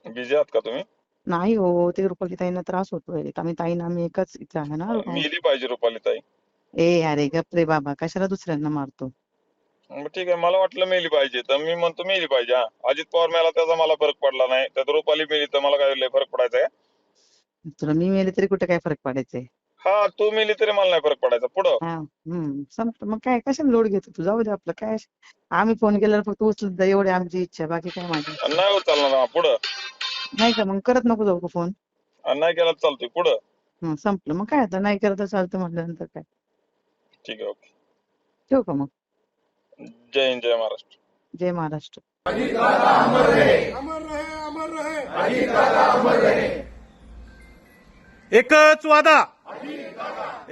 Busy आहात का तुम्ही? नाही हो, ते रुपाली ताईंना त्रास होतोय. आम्ही ताईंना आम्ही एकाच इथे आहे ना. मेली पाहिजे रुपाली ताई. ए अरे गप रे बाबा, कशाला दुसऱ्यांना मारतो. मग ठीक आहे, मला वाटलं मेली पाहिजे तर मी म्हणतो मेली पाहिजे. हा, अजित पवार मेला त्याचा मला फरक पडला नाही, त्यात रुपाली मेली तर मला काय लय फरक पडायचा आहे? तुला मी मेले तरी कुठे काय फरक पडायचंय. हा, तू मेली तरी मला नाही फरक पडायचा. पुढं हा संपलं मग, काय कशाला लोड घेतो तू, जाऊ दे आपलं काय. आम्ही फोन केल्यावर फक्त उचलत जा, एवढी आमची इच्छा, बाकी काय माझी इच्छा. नाही उचलणार. हा, पुढं नाही का मग करत नको जाऊ का फोन. नाही केला तर चालतोय. पुढं संपलं मग, काय आता नाही करत तर चालतं म्हटल्यानंतर काय. ठीक आहे, ओके. ठेवू का मग. जय हिंद, जय महाराष्ट्र. जय महाराष्ट्र. अमर रहे, अमर रहे। एकच वादा,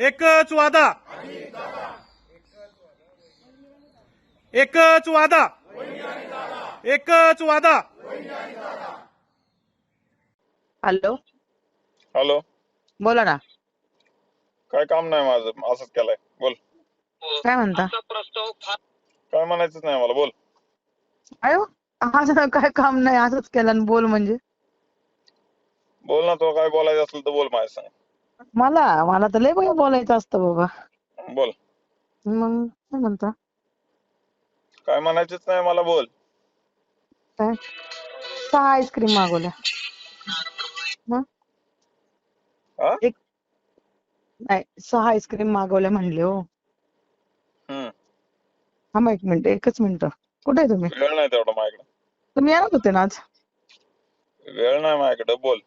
एकच वादा, एकच वादा, एकच वादा. हॅलो, हॅलो, बोला ना. काय काम नाही माझं, असंच केलंय. बोल. काय म्हणता. काय म्हणायचंच नाही मला, बोल. अयो, असं काय काम नाही, असंच केलं आणि बोल म्हणजे. बोल ना, तो काय बोलायचं असेल तर बोल माझ्या संग. मला मला तर लय काही बोलायचं असतं बाबा. बोल. मग काय म्हणता. काय म्हणायचंच नाही मला, बोल. काय 6 आईस्क्रीम मागवल्या. मग हा? एक नाही, 6 आईस्क्रीम मागवल्या म्हणले हो. हम्म. थांबा 1 मिनिट, 1च मिनिट. कुठे आहे तुम्ही. वेळ नाही तेवढा माझ्याकडे. तुम्ही येणार होते ना आज. वेळ नाही माझ्याकडे, बोल.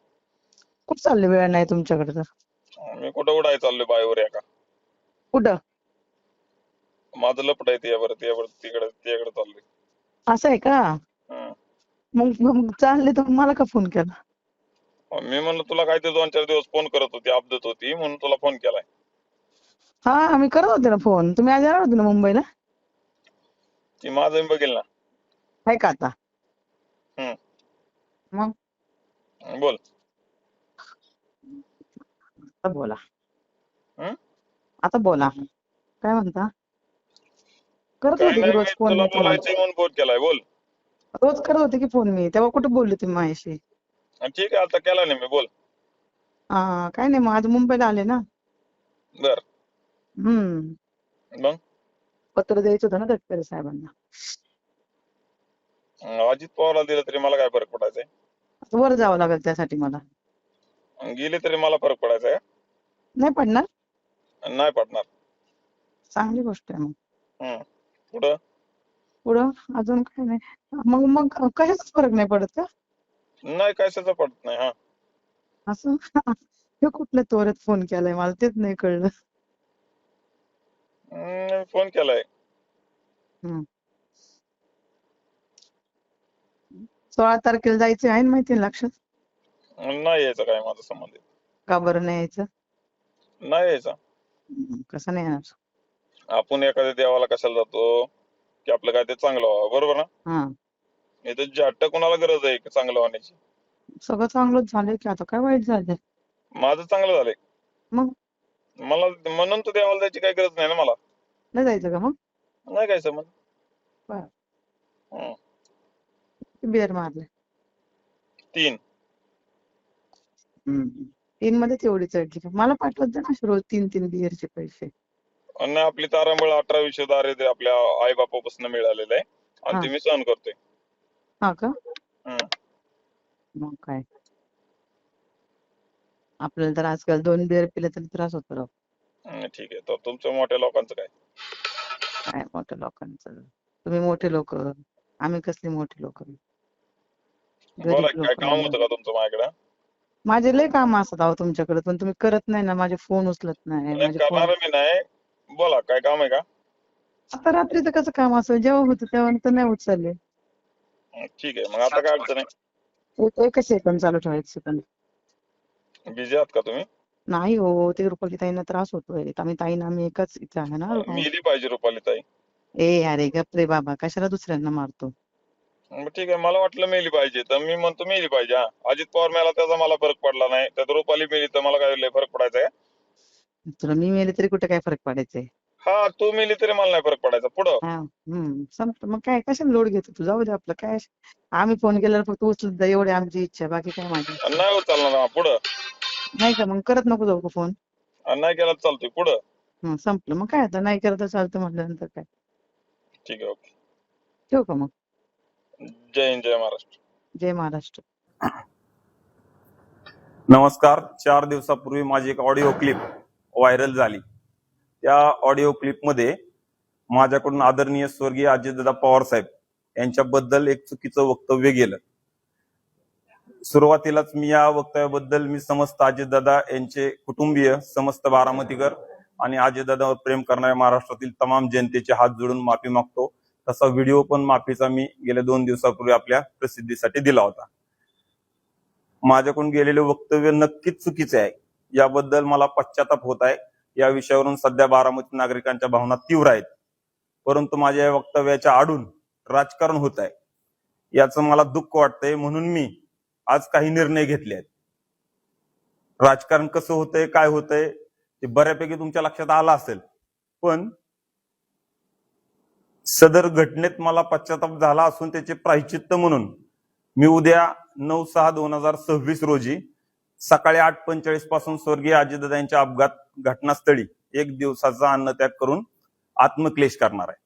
कुठं चालले, वेळ नाही तुमच्याकडे तर. मी कुठं उडाय चाललोय बाईवर एका. कुठं. माझं लपड आहे त्यावर तिकडे तिकडे चाललोय. असं आहे का. हम्म. मग चालले तर मला का फोन केला. मी म्हणलं तुला काय ते 2-4 दिवस फोन करत होती, अपडेट होती म्हणून तुला फोन केलाय. हा मी करत होते ना फोन, तुम्ही आज येणार होते ना मुंबईला. ती माझं बघेल ना. आहे का आता. हम्म. मग बोल. आता बोला. हम्म. आता बोला, काय म्हणता. करत काय होते की नाही, रोज मी फोन तुला मी तुम्हाला. बोलायचंय म्हणून फोन केलाय, बोल. रोज करत होते की फोन मी, तेव्हा कुठे बोलले तुम्ही माझ्याशी. ठीक आहे, आता केला नाही मी, बोल. हा काय नाही, मग आज मुंबईला आले ना. बर. हम्म. मग पत्र द्यायचं होतं ना तटकरे साहेबांना. अजित पवारला दिलं तरी मला काय फरक पडायचाय? आता वर जावं लागेल त्यासाठी मला. गेले तरी मला फरक पडायचा नाही पडणार. आहे? नाही पडणार. चांगली गोष्ट आहे मग. हम्म. पुढं पुढं अजून काय नाही. मग मग कशाच फरक नाही पडत का. नाही, कशाचा पडत नाही. हा, असं हे कुठल्या त्वरेत फोन केलाय, मला तेच नाही कळलं. फोन केलाय. हम्म. 16 तारखेला जायचं आहे ना, माहिती ना, लक्षात. नाही यायचं काय माझा संबंध. का बरं नाही यायचं. नाही यायचा. कसं नाही येणार. आपण एखाद्या देवाला कशाला जातो की आपलं काय ते चांगलं व्हावं, बरोबर ना? हा इथं जाट कोणाला गरज आहे चांगलं होण्याची? सगळं चांगलंच झालंय की, आता काय वाईट झालंय. माझं चांगलं झालंय. मग मला म्हणून तर देवाला जायची काही गरज नाही ना मला. नाही जायचं का मग. नाही काय संबंध. बरं. हम्म. बिअर मारले. 3. 3 मध्ये तेवढी चढली का, मला पाठवत जा ना रोज 3 बिअरचे पैसे. आणि आपली तारांबळ 18-20 दारिद्र्य आपल्या आई बापापासून मिळालेलं आहे आणि हा ते मी सहन करतोय. हा का. हम्म. मग काय, आपल्याला तर आजकाल 2 बिअर पिले तरी त्रास होतो राव. ठीक आहे, तर तुमच्या मोठ्या लोकांचं काय? काय मोठ्या लोकांचं, तुम्ही मोठे लोक, आम्ही कसली मोठी लोक, बोला, गरीब काय लोक. काम होतं का तुमचं माझ्याकडे? माझे लय काम असतात अहो तुमच्याकडे, पण तुम्ही करत नाही ना, माझे फोन उचलत नाही, नाही माझे फोन. करणार मी नाही. बोला, काय काम आहे का? आता रात्रीचं कसं काम असेल, जेव्हा होतं तेव्हा तर नाही उचलले. ठीक आहे, मग आता काय अडचण आहे? एकच सेकंद चालू ठेवा, 1 सेकंद. बिझी आहात का तुम्ही? नाही हो, ते रुपाली ताईंना त्रास होतोय. आम्ही ताईंना आम्ही एकाच इथे आहे ना. मेली पाहिजे रुपाली ताई. ए अरे गप रे बाबा, कशाला दुसऱ्यांना मारतो. मग ठीक आहे, मला वाटलं मेली पाहिजे तर मी म्हणतो मेली पाहिजे. हा, अजित पवार मेला त्याचा मला फरक पडला नाही, त्यात रुपाली मेली तर मला काय लय फरक पडायचा आहे? तुला मी मेले तरी कुठे काय फरक पडायचंय. हा तू मेली तरी मला नाही फरक पडायचा पुढं. हा संपलं. मग काय कशाला लोड घेतो तू? जाऊ दे आपलं काय. आम्ही फोन केल्यावर फक्त उचलत जा, एवढी आमची इच्छा आहे. बाकी काय माझी आणि नाही उचलणार ना पुढं. नाही का? मग करत नको जाऊ का फोन? आणि नाही केला तर चालतोय पुढं. संपलं. मग काय आता नाही करत तर चालतं म्हटल्यानंतर काय. ठीक आहे, ओके. ठेवू का मग? जय हिंद, जय महाराष्ट्र. जय महाराष्ट्र. नमस्कार. 4 दिवसापूर्वी माझी एक ऑडिओ क्लिप व्हायरल झाली. त्या ऑडिओ क्लिपमध्ये माझ्याकडून आदरणीय स्वर्गीय अजितदादा पवार साहेब यांच्याबद्दल एक चुकीचं वक्तव्य गेलं. सुरुवातीलाच मी या वक्तव्याबद्दल मी समस्त अजितदादा यांचे कुटुंबीय, समस्त बारामतीकर आणि अजितदादावर प्रेम करणाऱ्या महाराष्ट्रातील तमाम जनतेचे हात जोडून माफी मागतो. तसा व्हिडिओ पण माफीचा मी गेल्या 2 दिवसापूर्वी आपल्या प्रसिद्धीसाठी दिला होता. माझ्याकडून गेलेले वक्तव्य नक्कीच चुकीचे आहे. याबद्दल मला पश्चाताप होत आहे. या विषयावरून सध्या बारामती नागरिकांच्या भावना तीव्र आहेत. परंतु माझ्या या वक्तव्याच्या आडून राजकारण होत आहे, याचं मला दुःख वाटतंय. म्हणून मी आज काही निर्णय घेतले आहेत. राजकारण कसं होतंय, काय होतंय ते बऱ्यापैकी तुमच्या लक्षात आलं असेल. पण सदर घटनेत मला पश्चाताप झाला असून त्याचे प्रायश्चित्त म्हणून मी उद्या 9/6/2026 रोजी सकाळी 8:45 पासून स्वर्गीय अजितदादा यांच्या अपघात घटनास्थळी 1 दिवसाचा अन्नत्याग करून आत्मक्लेश करणार आहे.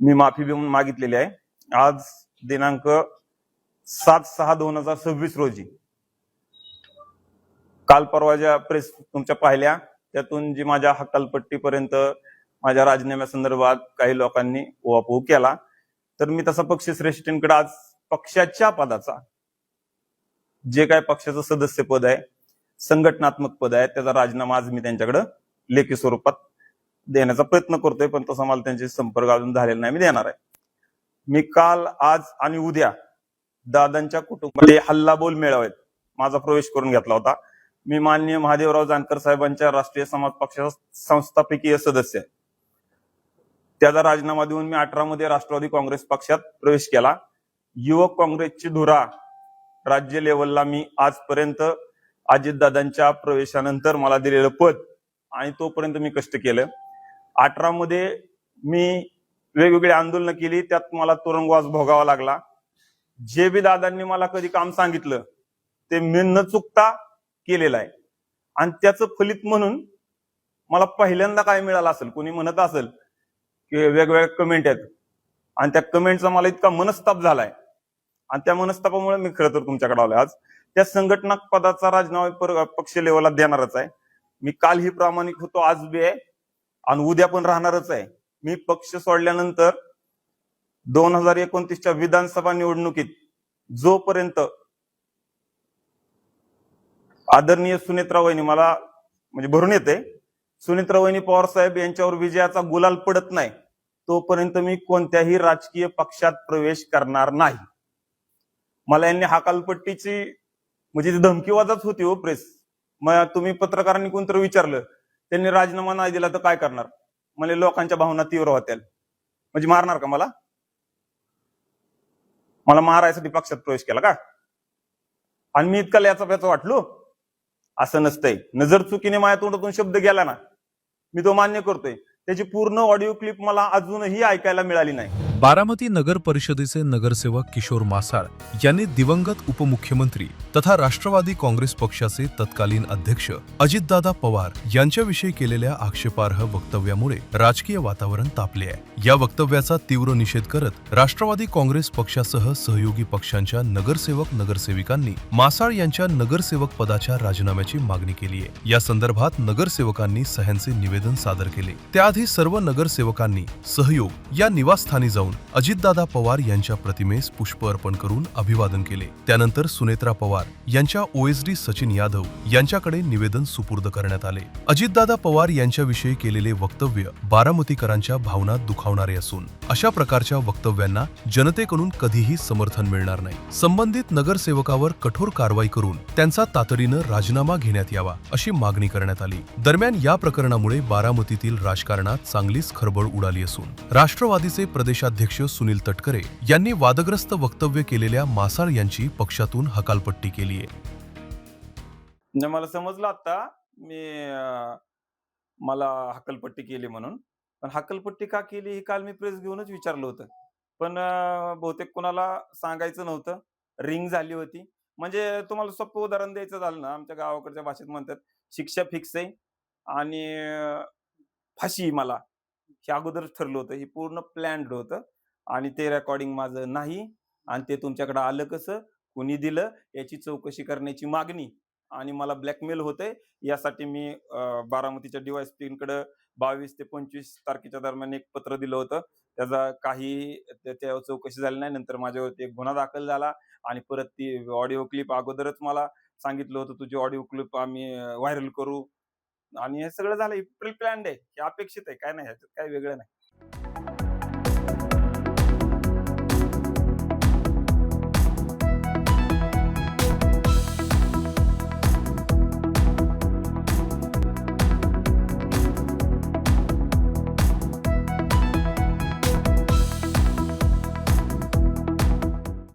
मी माफी मागितलेली आहे. आज दिनांक 7/6/2026 रोजी काल परवा ज्या प्रेस तुमच्या पाहिल्या त्यातून जी माझ्या हकालपट्टीपर्यंत माझ्या राजीनाम्यासंदर्भात काही लोकांनी उहापोह केला, तर मी तसा पक्षश्रेष्ठींकडे आज पक्षाच्या पदाचा जे काय पक्षाचं सदस्य पद आहे, संघटनात्मक पद आहे, त्याचा राजीनामा आज मी त्यांच्याकडे लेखी स्वरूपात देण्याचा प्रयत्न करतोय. पण तसा मला त्यांचे संपर्क अजून झालेला नाही. मी देणार आहे. मी काल, आज आणि उद्या दादांच्या कुटुंबामध्ये हल्लाबोल मेळाव्यात माझा प्रवेश करून घेतला होता. मी माननीय महादेवराव जानकर साहेबांच्या राष्ट्रीय समाज पक्षाचा संस्थापकीय सदस्य आहे. त्याचा राजीनामा देऊन मी 18 मध्ये राष्ट्रवादी काँग्रेस पक्षात प्रवेश केला. युवक काँग्रेसची धुरा राज्य लेवलला मी आजपर्यंत अजितदादांच्या प्रवेशानंतर मला दिलेलं पद आणि तोपर्यंत मी कष्ट केलं. 18 मध्ये मी वेगवेगळी आंदोलनं केली, त्यात मला तुरुंगवास भोगावा लागला. जे बी दादांनी मला कधी काम सांगितलं ते मी न चुकता केलेलं आहे. आणि त्याचं फलित म्हणून मला पहिल्यांदा काय मिळालं असेल, कोणी म्हणत असेल की वेगवेगळ्या कमेंट आहेत, आणि त्या कमेंटचा मला इतका मनस्ताप झालाय आणि त्या मनस्तापामुळे मी खरं तर तुमच्याकडे आलोय. आज त्या संघटना पदाचा राजीनामा पक्ष लेवलला देणारच आहे. मी कालही प्रामाणिक होतो, आज बी आहे आणि उद्या पण राहणारच आहे. मी पक्ष सोडल्यानंतर 2029च्या विधानसभा निवडणुकीत जोपर्यंत आदरणीय सुनेत्रा वहिनी, मला म्हणजे भरून येते, सुनेत्रा वहिनी पवार साहेब यांच्यावर विजयाचा गुलाल पडत नाही तोपर्यंत मी कोणत्याही राजकीय पक्षात प्रवेश करणार नाही. मला यांनी हकालपट्टीची म्हणजे धमकीवादाच होती हो प्रेस. मग तुम्ही पत्रकारांनी कोणतरी विचारलं, त्यांनी राजीनामा नाही दिला तर काय करणार? म्हणजे लोकांच्या भावना तीव्र होत्या. म्हणजे मारणार का मला? मला मारायसाठी पक्षात प्रवेश केला का? आणि मी इतका याचा प्याचा वाटलो? असं नसतंय. नजर चुकीने माझ्या तोंडातून शब्द गेला ना, मी तो मान्य करतोय. त्याची पूर्ण ऑडिओ क्लिप मला अजूनही ऐकायला मिळाली नाही. बारामती नगर परिषदेचे नगरसेवक किशोर मासाळ यांनी दिवंगत उपमुख्यमंत्री तथा राष्ट्रवादी काँग्रेस पक्षाचे तत्कालीन अध्यक्ष अजितदादा पवार यांच्याविषयी केलेल्या आक्षेपार्ह वक्तव्यामुळे राजकीय वातावरण तापले आहे. या वक्तव्याचा तीव्र निषेध करत राष्ट्रवादी काँग्रेस पक्षासह सहयोगी पक्षांच्या नगरसेवक नगरसेविकांनी मासाळ यांच्या नगरसेवक पदाच्या राजीनाम्याची मागणी केली आहे. या संदर्भात नगरसेवकांनी सह्यांचे निवेदन सादर केले. त्याआधी सर्व नगरसेवकांनी सहयोग या निवासस्थानी जाऊन अजितदादा पवार यांच्या प्रतिमेस पुष्प अर्पण करून अभिवादन केले. त्यानंतर सुनेत्रा पवार यांच्या ओएसडी सचिन यादव यांच्याकडे निवेदन सुपूर्द करण्यात आले. अजितदादा पवार यांच्याविषयी केलेले वक्तव्य बारामतीकरांच्या भावना दुखावणारे असून अशा प्रकारच्या वक्तव्यांना जनतेकडून कधीही समर्थन मिळणार नाही. संबंधित नगरसेवकावर कठोर कारवाई करून त्यांचा तातडीनं राजीनामा घेण्यात यावा अशी मागणी करण्यात आली. दरम्यान या प्रकरणामुळे बारामतीतील राजकारणात चांगलीच खळबळ उडाली असून राष्ट्रवादीचे प्रदेशाध्यक्ष सुनील तटकरे यांनी वादग्रस्त वक्तव्य केलेल्या मासाळ यांची पक्षातून हकालपट्टी केली आहे. मला समजलं आता. मी मला हक्कलपट्टी केली म्हणून. पण हक्कलपट्टी का केली हे काल मी प्रेस घेऊनच विचारलं होतं. पण बहुतेक कोणाला सांगायचं नव्हतं. रिंग झाली होती. म्हणजे तुम्हाला सोपं उदाहरण द्यायचं झालं ना, आमच्या गावाकडच्या भाषेत म्हणतात, शिक्षा फिक्स आहे आणि फाशी मला. हे अगोदरच ठरलं होतं. हे पूर्ण प्लॅन्ड होतं आणि ते रेकॉर्डिंग माझं नाही आणि ते तुमच्याकडे आलं कसं? कुणी दिलं? याची चौकशी करण्याची मागणी आणि मला ब्लॅकमेल होतंय यासाठी मी बारामतीच्या डीवायएसपीकडे 22 ते 25 तारखेच्या दरम्यान एक पत्र दिलं होतं. त्याचा काही त्याच्यावर चौकशी झाली नाही. नंतर माझ्यावरती एक गुन्हा दाखल झाला आणि परत ती ऑडिओ क्लिप अगोदरच मला सांगितलं होतं, तुझी ऑडिओ क्लिप आम्ही व्हायरल करू आणि हे सगळं झालं. प्री प्लॅन्ड आहे. हे अपेक्षित आहे. काय नाही, ह्याच्यात काही वेगळं नाही.